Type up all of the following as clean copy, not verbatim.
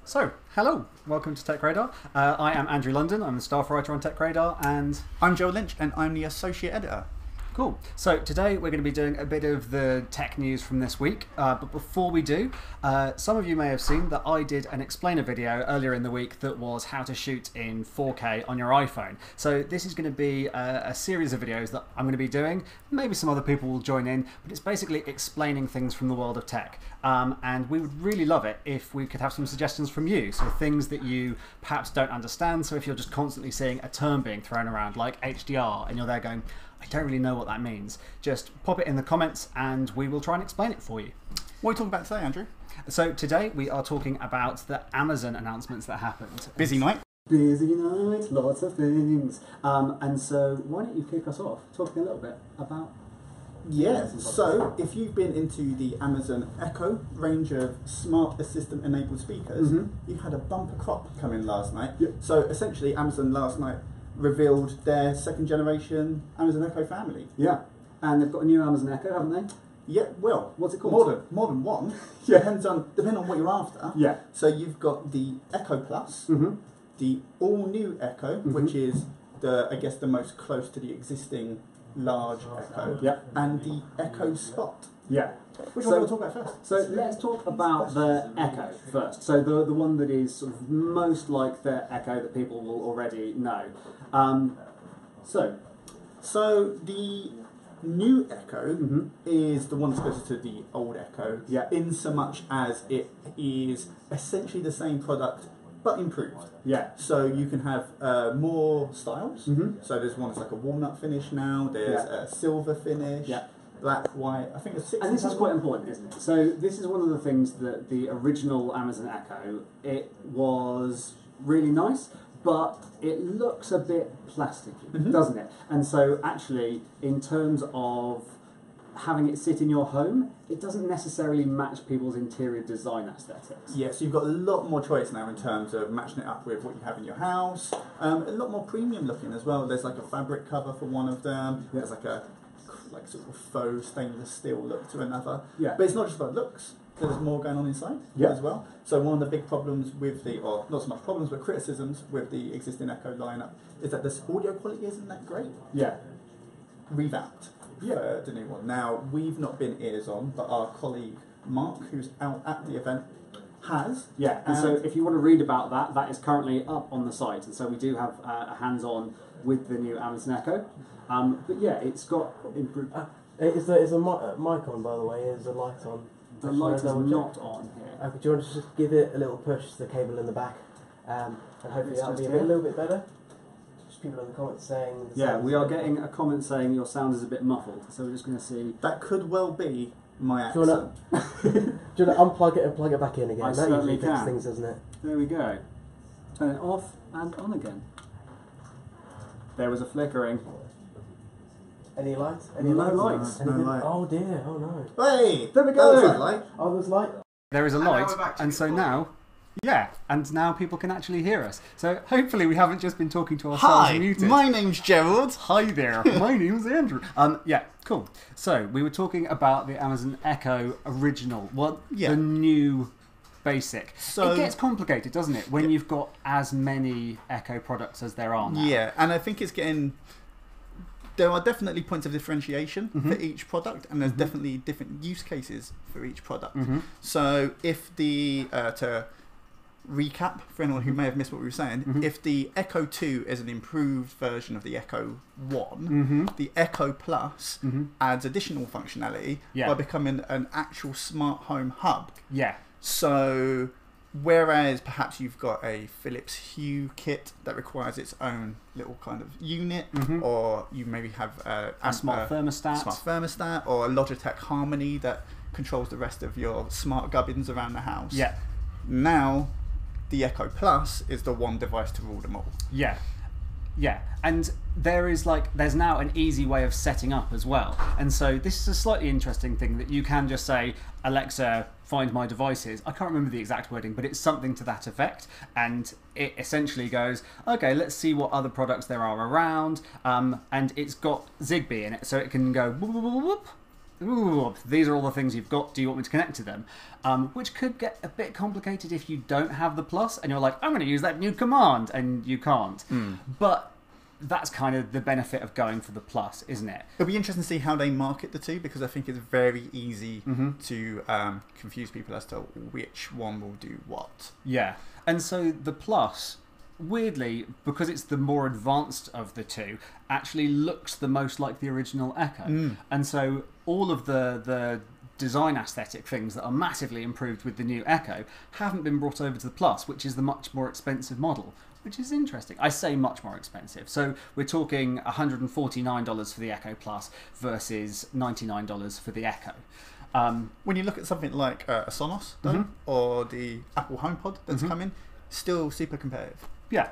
So, hello, welcome to Tech Radar. I am Andrew London, I'm the staff writer on Tech Radar, and I'm Joe Lynch, and I'm the associate editor. cool. So today we're going to be doing a bit of the tech news from this week, but before we do, some of you may have seen that I did an explainer video earlier in the week that was how to shoot in 4K on your iPhone. So this is going to be a series of videos that I'm going to be doing. Maybe some other people will join in, but it's basically explaining things from the world of tech. And we would really love it if we could have some suggestions from you. So things that you perhaps don't understand. So if you're just constantly seeing a term being thrown around like HDR and you're there going, I don't really know what that means, just pop it in the comments and we will try and explain it for you. What are we talking about today, Andrew? So today we are talking about the Amazon announcements that happened. Busy night. Busy night, lots of things. And so why don't you kick us off talking a little bit about... Yeah, so if you've been into the Amazon Echo range of smart assistant enabled speakers, you had a bumper crop come in last night. Yep. So essentially Amazon last night revealed their second generation Amazon Echo family. Yeah, and they've got a new Amazon Echo, haven't they? Yeah, well, What's it called? More than one. Yeah. Depending on what you're after. Yeah. So you've got the Echo Plus, the all new Echo, which is I guess the most close to the existing large Echo, and the Echo Spot. Yeah. Which one do you want to talk about first? So let's talk about the Echo first. So the one that is sort of most like the Echo that people will already know. So the new Echo is the one that's closer to the old Echo, in so much as it is essentially the same product but improved. Yeah. So you can have more styles. So there's one that's like a walnut finish now. There's a silver finish. Black, white. I think there's 6. And this is quite important, isn't it? So this is one of the things that the original Amazon Echo, it was really nice, but it looks a bit plasticky, doesn't it? And so actually, in terms of having it sit in your home, it doesn't necessarily match people's interior design aesthetics. Yeah, so you've got a lot more choice now in terms of matching it up with what you have in your house. A lot more premium looking as well. There's like a fabric cover for one of them. There's like a sort of faux stainless steel look to another. But it's not just about looks. There's more going on inside as well. So one of the big problems with or not so much problems, but criticisms with the existing Echo lineup is that the audio quality isn't that great. Revamped. The new one. Now, we've not been ears on, but our colleague Mark, who's out at the event, has. And so if you want to read about that, that is currently up on the site. And so we do have a hands-on with the new Amazon Echo. But yeah, it's got improved. Is the mic on, by the way? Is the light on? The light is not on here. Do you want to just give it a little push to the cable in the back? And hopefully that'll be a little bit better. People in the comments saying... We are getting a comment saying your sound is a bit muffled, so we're just going to see... That could well be my accent. Do you want to unplug it and plug it back in again? I that certainly usually fixes can. things, doesn't it? There we go. Turn it off and on again. There was a flickering. Any lights? No lights. No light. Oh dear, oh no. Hey! There we go! That was that light. Oh, there's light. There is a light, and so now... and now people can actually hear us. So hopefully we haven't just been talking to ourselves muted. My name's Gerald. Hi there, my name's Andrew. Cool. So we were talking about the Amazon Echo original, the new basic. So it gets complicated, doesn't it, when you've got as many Echo products as there are now? Yeah, and I think it's getting... There are definitely points of differentiation for each product, and there's definitely different use cases for each product. So if to recap for anyone who may have missed what we were saying, if the Echo 2 is an improved version of the Echo 1, the Echo Plus adds additional functionality by becoming an actual smart home hub. So whereas perhaps you've got a Philips Hue kit that requires its own little kind of unit, or you maybe have a smart thermostat, or a Logitech Harmony that controls the rest of your smart gubbins around the house. Now the Echo Plus is the one device to rule them all. And there's now an easy way of setting up as well. And so this is a slightly interesting thing that you can just say, Alexa, find my devices. I can't remember the exact wording, but it's something to that effect. And it essentially goes, okay, let's see what other products there are around. And it's got Zigbee in it, so it can go whoop, whoop, whoop, whoop, ooh, these are all the things you've got. Do you want me to connect to them? Which could get a bit complicated if you don't have the Plus and you're like, I'm going to use that new command, and you can't. But that's kind of the benefit of going for the Plus, isn't it? It'll be interesting to see how they market the two, because I think it's very easy to confuse people as to which one will do what. Yeah. And so the Plus, weirdly, because it's the more advanced of the two, actually looks the most like the original Echo. And so all of the design aesthetic things that are massively improved with the new Echo haven't been brought over to the Plus, which is the much more expensive model, which is interesting. I say much more expensive. So we're talking $149 for the Echo Plus versus $99 for the Echo. When you look at something like a Sonos, though, or the Apple HomePod that's coming, still super competitive. Yeah,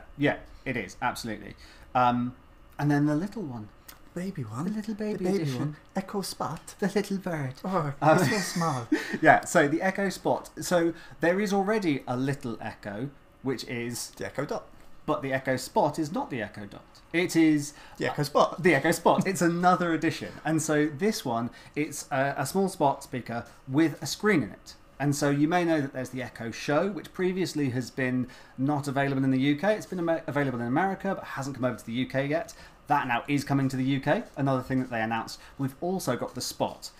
it is, absolutely. And then the little one. Baby one. The little baby the edition. One. Echo Spot. The little bird. Oh, it's so small. Yeah, so the Echo Spot. So there is already a little Echo, which is... The Echo Dot. But the Echo Spot is not the Echo Dot. It is... The Echo Spot. The Echo Spot. It's another edition. And so this one, it's a small spot speaker with a screen in it. And so you may know that there's the Echo Show, which previously has been not available in the UK. It's been available in America, but hasn't come over to the UK yet. That now is coming to the UK. Another thing that they announced. We've also got the Spot,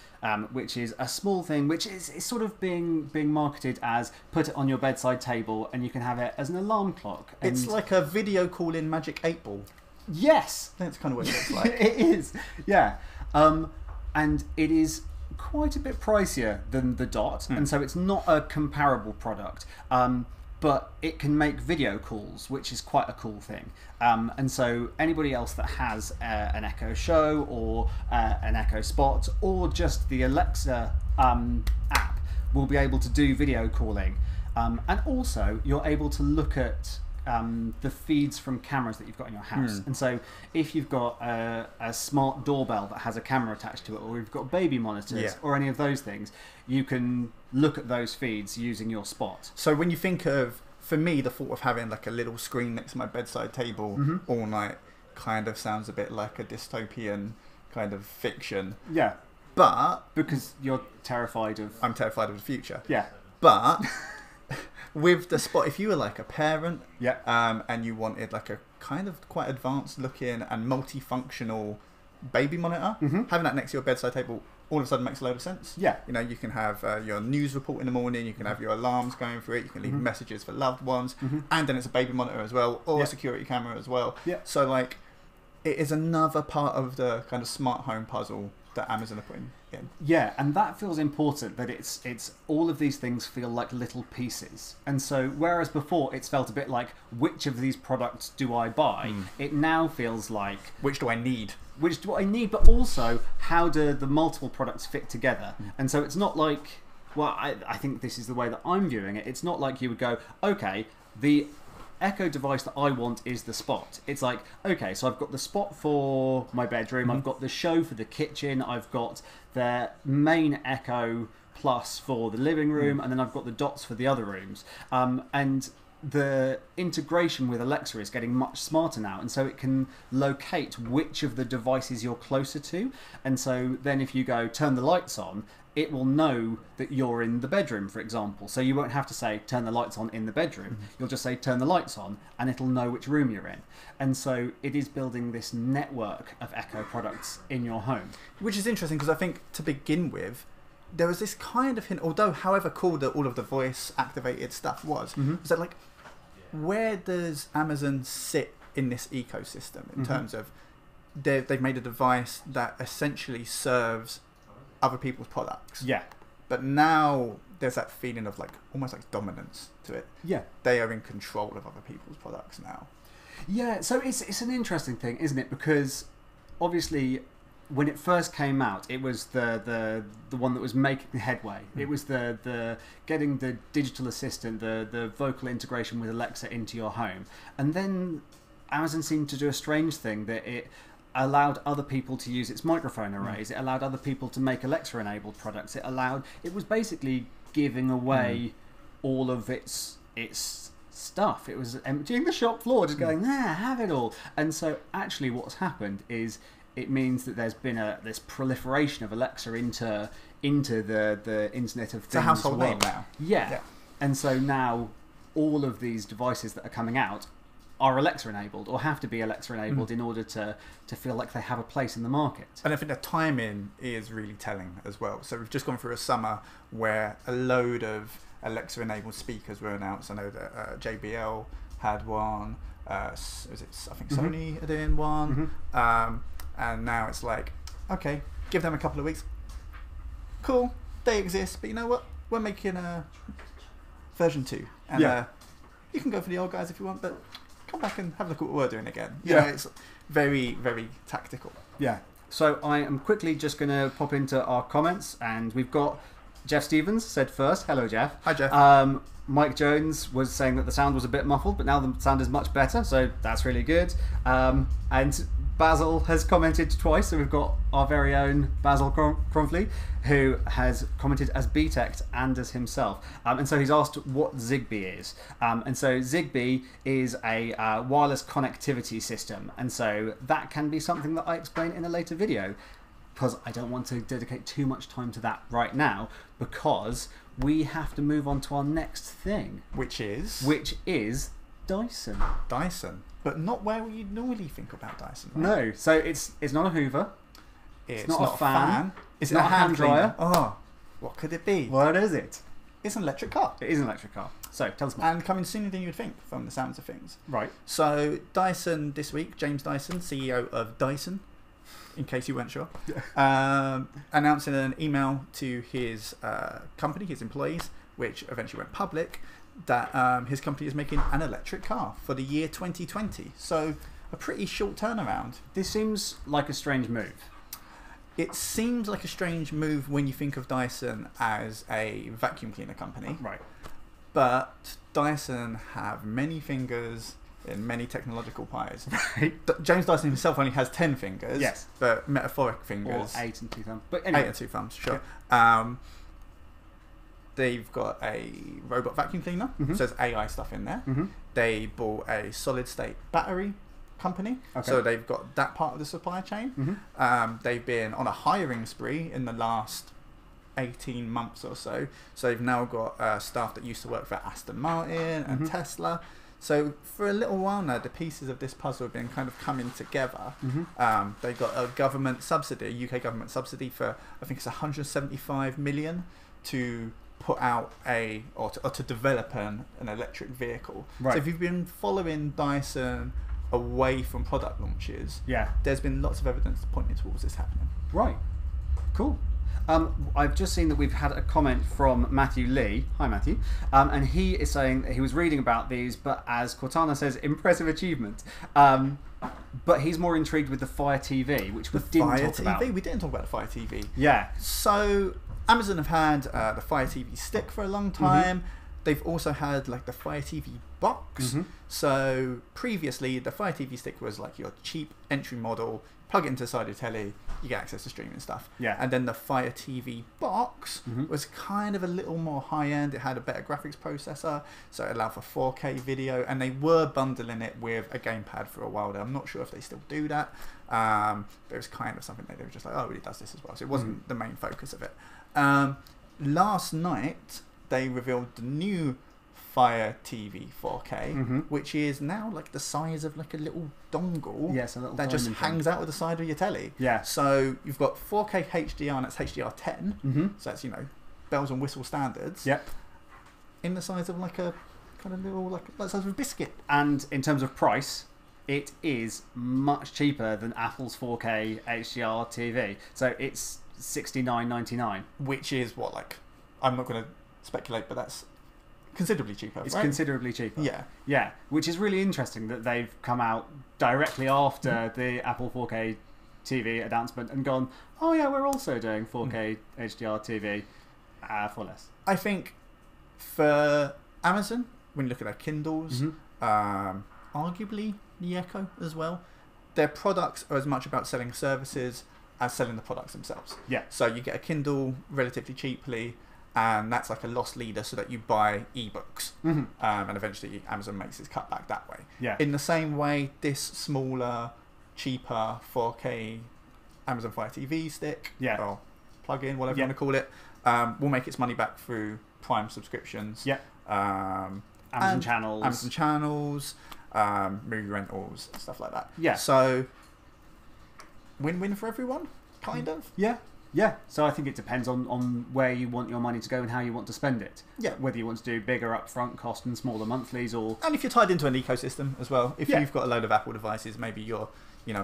which is a small thing, which is sort of being marketed as put it on your bedside table and you can have it as an alarm clock. And it's like a video call in Magic 8 Ball. Yes! That's kind of what it looks like. It is, yeah. And it is quite a bit pricier than the Dot, and so it's not a comparable product. But it can make video calls, which is quite a cool thing. And so anybody else that has an Echo Show or an Echo Spot or just the Alexa app will be able to do video calling. And also you're able to look at the feeds from cameras that you've got in your house. And so if you've got a smart doorbell that has a camera attached to it, or you've got baby monitors or any of those things, you can look at those feeds using your Spot. So when you think of, for me, the thought of having like a little screen next to my bedside table all night kind of sounds a bit like a dystopian kind of fiction. Yeah. But... Because you're terrified of... I'm terrified of the future. Yeah. But... with the Spot, if you were like a parent and you wanted like a kind of quite advanced looking and multifunctional baby monitor, having that next to your bedside table all of a sudden makes a load of sense. Yeah. You know, you can have your news report in the morning, you can have your alarms going through it, you can leave messages for loved ones, and then it's a baby monitor as well, or a security camera as well. Yeah. So like, it is another part of the kind of smart home puzzle that Amazon are putting in. Yeah, and that feels important, that it's all of these things feel like little pieces. And so whereas before it's felt a bit like, which of these products do I buy? It now feels like, which do I need? Which do I need, but also how do the multiple products fit together? And so it's not like, well, I think this is the way that I'm viewing it. It's not like you would go, okay, the Echo device that I want is the Spot. It's like, okay, so I've got the Spot for my bedroom, I've got the Show for the kitchen, I've got the main Echo Plus for the living room, and then I've got the Dots for the other rooms. And the integration with Alexa is getting much smarter now, and so it can locate which of the devices you're closer to. And so then if you go turn the lights on, it will know that you're in the bedroom, for example. So you won't have to say turn the lights on in the bedroom. You'll just say turn the lights on, and it'll know which room you're in. And so it is building this network of Echo products in your home. Which is interesting, because I think to begin with, there was this kind of hint, although however cool that all of the voice activated stuff was that like, where does Amazon sit in this ecosystem in terms of they've made a device that essentially serves other people's products? Yeah. But now there's that feeling of like almost like dominance to it. Yeah. They are in control of other people's products now. Yeah, so it's an interesting thing, isn't it? Because obviously when it first came out, it was the one that was making headway. It was the getting the digital assistant, the vocal integration with Alexa into your home. And then Amazon seemed to do a strange thing that it allowed other people to use its microphone arrays. It allowed other people to make Alexa enabled products. It was basically giving away all of its stuff. It was emptying the shop floor, just going, have it all. And so actually what's happened is it means that there's been this proliferation of Alexa into the Internet of Things. It's a household name world. now. Yeah. And so now all of these devices that are coming out are Alexa enabled or have to be Alexa enabled in order to feel like they have a place in the market. And I think the timing is really telling as well. So we've just gone through a summer where a load of Alexa enabled speakers were announced. I know that JBL had one. I think Sony are doing one. And now it's like, okay, give them a couple of weeks. Cool, they exist, but you know what? We're making a version 2. And you can go for the old guys if you want, but come back and have a look at what we're doing again. You know, it's very, very tactical. Yeah. So I am quickly just going to pop into our comments, and we've got Jeff Stevens said first. Hello, Jeff. Hi, Jeff. Mike Jones was saying that the sound was a bit muffled, but now the sound is much better, so that's really good. And Basil has commented twice, so we've got our very own Basil Cromfley, who has commented as BTECT and as himself. And so he's asked what Zigbee is. And so Zigbee is a wireless connectivity system, and so that can be something that I explain in a later video, because I don't want to dedicate too much time to that right now, because we have to move on to our next thing. Which is? Which is Dyson. Dyson. But not where you normally think about Dyson, right? No, so it's not a Hoover. It's not a fan. It's not not a hand dryer. Oh, what could it be? What is it? It's an electric car. It is an electric car. So tell us more. And coming sooner than you'd think from the sounds of things. Right. So Dyson this week, James Dyson, CEO of Dyson, in case you weren't sure, announcing an email to his company, his employees, which eventually went public, that his company is making an electric car for the year 2020. So a pretty short turnaround. This seems like a strange move. It seems like a strange move when you think of Dyson as a vacuum cleaner company. Right. But Dyson have many fingers in many technological pies. Right. James Dyson himself only has 10 fingers. Yes. But metaphoric fingers. Or 8 and 2 thumbs. But anyway. 8 and 2 thumbs, sure. Yeah. They've got a robot vacuum cleaner. So there's AI stuff in there. They bought a solid state battery company. Okay. So they've got that part of the supply chain. They've been on a hiring spree in the last 18 months or so. So they've now got staff that used to work for Aston Martin and Tesla. So for a little while now, the pieces of this puzzle have been kind of coming together. They got a government subsidy, a UK government subsidy for, I think it's 175 million to put out or to develop an electric vehicle. Right. So if you've been following Dyson away from product launches, there's been lots of evidence pointing towards this happening. Right. Cool. I've just seen that we've had a comment from Matthew Lee. Hi, Matthew. And he is saying that he was reading about these, but as Cortana says, impressive achievement. But he's more intrigued with the Fire TV, which we didn't talk about. We didn't talk about the Fire TV. Yeah. So Amazon have had the Fire TV stick for a long time. They've also had like the Fire TV box. So previously, the Fire TV stick was like your cheap entry model. Plug it into the side of your telly, you get access to streaming stuff. Yeah. And then the Fire TV box was kind of a little more high end. It had a better graphics processor, so it allowed for 4K video. And they were bundling it with a gamepad for a while there. I'm not sure if they still do that. But it was kind of something that they were just like, oh, it really does this as well. So it wasn't the main focus of it. Last night, they revealed the new Fire TV 4K, which is now like the size of like a little dongle that just hangs out of the side of your telly. Yeah. So you've got 4K HDR, and that's HDR10. So that's, bells and whistle standards. Yep. In the size of like a kind of little, like the size of a biscuit. And in terms of price, it is much cheaper than Apple's 4K HDR TV. So it's $69.99. Which is what, like, I'm not going to speculate, but that's considerably cheaper. It's right? considerably cheaper. Yeah. Yeah, which is really interesting that they've come out directly after the Apple 4K TV announcement and gone, oh yeah, we're also doing 4K HDR TV for less. I think for Amazon, when you look at their Kindles, arguably the Echo as well, their products are as much about selling services as selling the products themselves. Yeah. So you get a Kindle relatively cheaply, and that's like a loss leader so that you buy ebooks. And eventually Amazon makes its cut back that way. Yeah. In the same way, this smaller, cheaper 4K Amazon Fire TV stick, Yeah. or plug-in, whatever Yeah. you want to call it, will make its money back through Prime subscriptions. Yeah. Amazon channels. Amazon channels, movie rentals, stuff like that. Yeah. So, win-win for everyone, kind of. Yeah. Yeah, so I think it depends on where you want your money to go and how you want to spend it. Yeah. Whether you want to do bigger upfront cost and smaller monthlies, or And if you're tied into an ecosystem as well, if Yeah. you've got a load of Apple devices, maybe you're,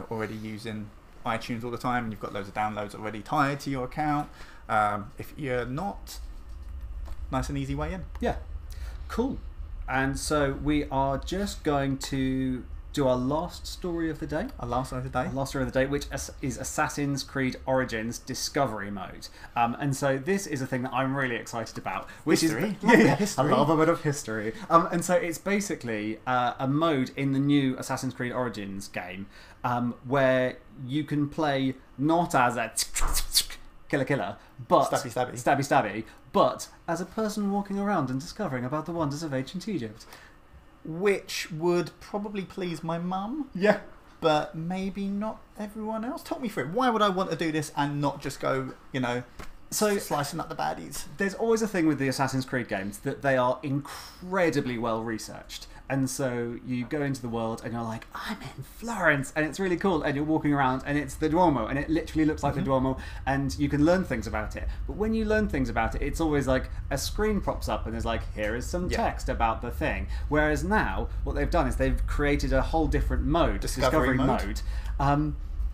already using iTunes all the time, and you've got loads of downloads already tied to your account. If you're not, nice and easy way in. yeah, cool. And so we are just going to do our last story of the day. Our last one of the day. Our last story of the day, which is Assassin's Creed Origins Discovery Mode. And so this is a thing that I'm really excited about. Which History. Is, yeah, History. I love a bit of history. And so it's basically a mode in the new Assassin's Creed Origins game where you can play not as a killer, but Stabby. but as a person walking around and discovering about the wonders of ancient Egypt. Which would probably please my mum, Yeah. but maybe not everyone else. Talk me through it. Why would I want to do this and not just go, So slicing up the baddies? there's always a thing with the Assassin's Creed games that they are incredibly well researched. And so you go into the world and you're like, I'm in Florence, and it's really cool. And you're walking around and it's the Duomo, and it literally looks like the Duomo, and you can learn things about it. But when you learn things about it, it's always like a screen pops up and there's like, here is some text about the thing. Whereas now, what they've done is they've created a whole different mode, Discovery mode.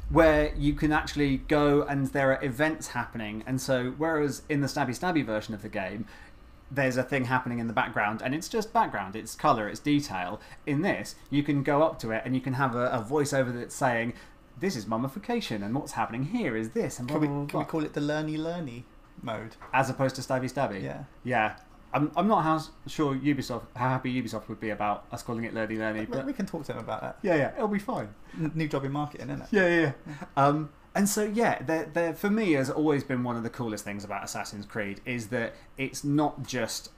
Where you can actually go and there are events happening. And so whereas in the Stabby version of the game, there's a thing happening in the background and it's just background, it's colour, it's detail. In this, you can go up to it and you can have a voiceover that's saying, this is mummification and what's happening here is this. And blah, blah, blah, blah. Can we call it the learny mode? As opposed to Stabby. Yeah. Yeah. I'm not how happy Ubisoft would be about us calling it learny, but We can talk to them about that. yeah, it'll be fine. New job in marketing, isn't it? Yeah. And so, yeah, they're, for me, has always been one of the coolest things about Assassin's Creed is that it's not just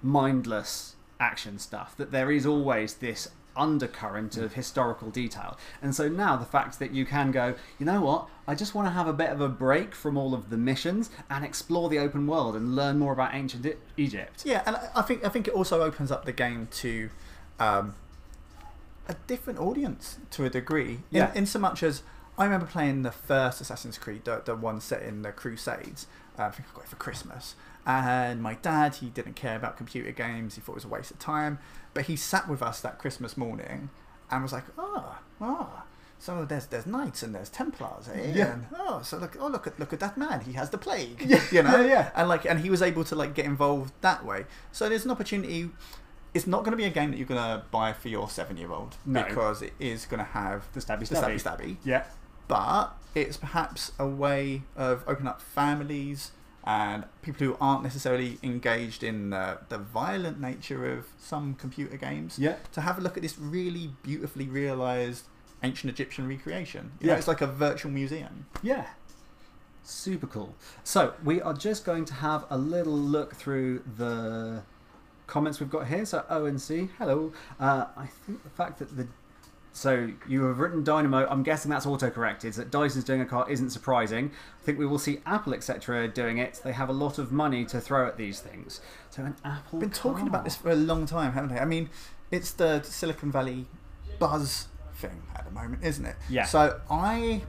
mindless action stuff, that there is always this undercurrent of historical detail. And so now the fact that you can go, you know what, I just want to have a bit of a break from all of the missions and explore the open world and learn more about ancient Egypt. Yeah, and I think it also opens up the game to a different audience to a degree. In so much as I remember playing the first Assassin's Creed, the one set in the Crusades. I think I got it for Christmas. And my dad, he didn't care about computer games. He thought it was a waste of time. But he sat with us that Christmas morning and was like, so there's knights and there's Templars, eh? Yeah. And, look at that man. He has the plague. Yeah. Yeah. And he was able to get involved that way. So there's an opportunity. It's not going to be a game that you're going to buy for your 7-year-old because it is going to have The stabby. Yeah. But it's perhaps a way of opening up families and people who aren't necessarily engaged in the violent nature of some computer games to have a look at this really beautifully realised ancient Egyptian recreation. You know, it's like a virtual museum. Yeah. Super cool. So we are just going to have a little look through the comments we've got here. So ONC, hello. I think the fact that so you have written Dynamo, I'm guessing that's autocorrected, that Dyson's doing a car isn't surprising. I think we will see Apple, etc. doing it. They have a lot of money to throw at these things. So an Apple Been talking about this for a long time, haven't they? I mean, it's the Silicon Valley buzz thing at the moment, isn't it? Yeah. So I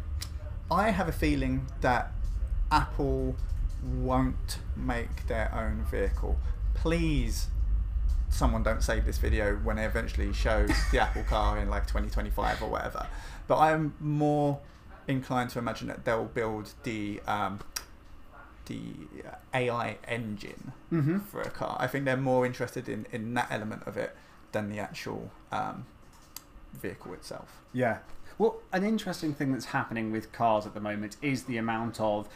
have a feeling that Apple won't make their own vehicle. Please, someone don't save this video when it eventually shows the Apple car in 2025 or whatever. But I'm more inclined to imagine that they'll build the AI engine for a car. I think they're more interested in that element of it than the actual vehicle itself. Yeah. Well, an interesting thing that's happening with cars at the moment is the amount of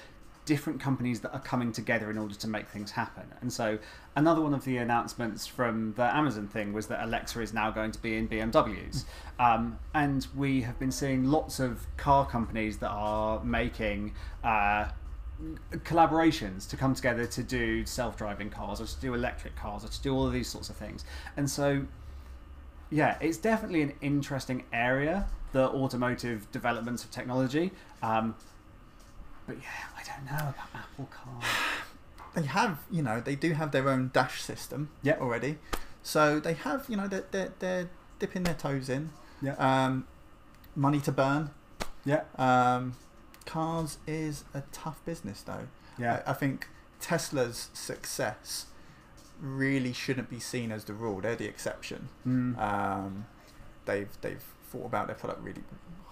different companies that are coming together in order to make things happen. And so another one of the announcements from the Amazon thing was that Alexa is now going to be in BMWs. And we have been seeing lots of car companies that are making collaborations to come together to do self-driving cars or to do electric cars or to do all of these sorts of things. And so yeah, it's definitely an interesting area, the automotive developments of technology. But yeah, I don't know about Apple Car. They have, they do have their own dash system already. So they have, they're dipping their toes in. Yeah. Money to burn. Yeah. Cars is a tough business though. Yeah. I think Tesla's success really shouldn't be seen as the rule. They're the exception. They've thought about their product really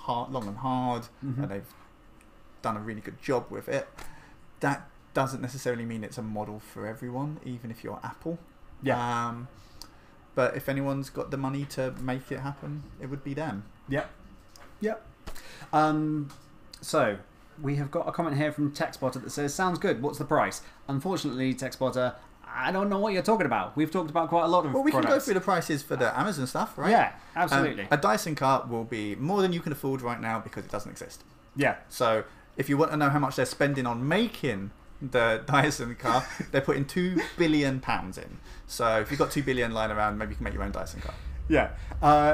long and hard, and they've done a really good job with it. That doesn't necessarily mean it's a model for everyone, even if you're Apple. Yeah. But if anyone's got the money to make it happen, it would be them. Yep. Yep. So we have got a comment here from TechSpotter that says, "Sounds good. What's the price?" Unfortunately, TechSpotter, I don't know what you're talking about. We've talked about quite a lot of Well, we products. can go through the prices for the Amazon stuff, right? Yeah, absolutely. A Dyson cart will be more than you can afford right now because it doesn't exist. Yeah. So if you want to know how much they're spending on making the Dyson car, they're putting £2 billion in. So if you've got 2 billion lying around, maybe you can make your own Dyson car. Yeah.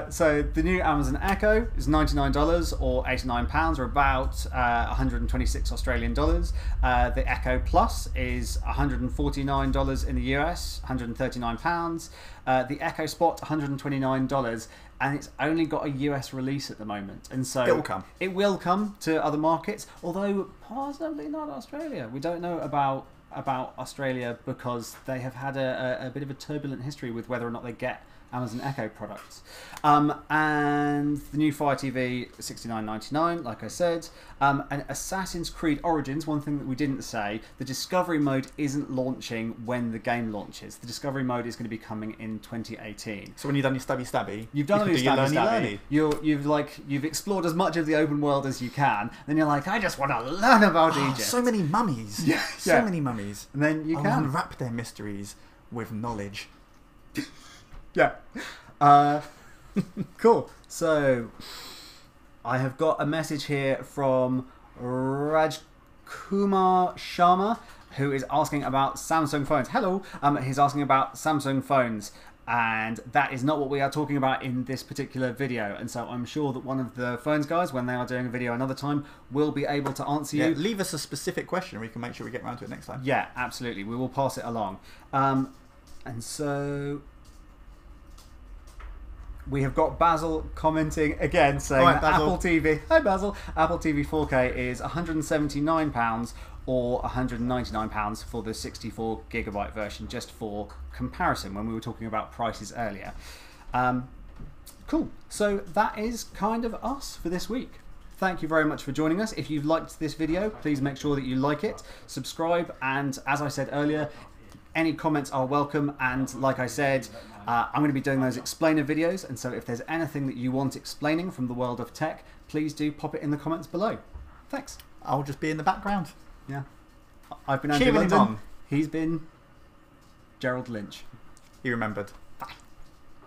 So the new Amazon Echo is $99 or £89, or about 126 Australian dollars. The Echo Plus is $149 in the US, 139 pounds. The Echo Spot, $129, and it's only got a US release at the moment. And so it will come. It will come to other markets, although possibly not Australia. We don't know about Australia because they have had a bit of a turbulent history with whether or not they get Amazon Echo products. And the new Fire TV, $69.99, like I said. And Assassin's Creed Origins, one thing that we didn't say, the Discovery Mode isn't launching when the game launches. The Discovery Mode is going to be coming in 2018. So when you've done your stabby, you've done your stabby. You've explored as much of the open world as you can. Then you're like, I just want to learn about Egypt. So many mummies. Yeah. So many mummies. And then you can unwrap their mysteries with knowledge. Yeah. Cool. So I have got a message here from Rajkumar Sharma, who is asking about Samsung phones. Hello. He's asking about Samsung phones, and that is not what we are talking about in this particular video. And so I'm sure that one of the phones guys, when they are doing a video another time, will be able to answer you. Leave us a specific question. We can make sure we get around to it next time. Yeah, absolutely. We will pass it along. And so we have got Basil commenting again, saying that Apple TV, hi Basil, Apple TV 4K is £179 or £199 for the 64GB version, just for comparison when we were talking about prices earlier. Cool. So that is kind of us for this week. Thank you very much for joining us. If you've liked this video, please make sure that you like it, subscribe, and as I said earlier, any comments are welcome. And like I said, I'm going to be doing those explainer videos, and so if there's anything that you want explaining from the world of tech, please do pop it in the comments below. Thanks. I'll just be in the background. Yeah. I've been Andrew London. He's been Gerald Lynch. He remembered.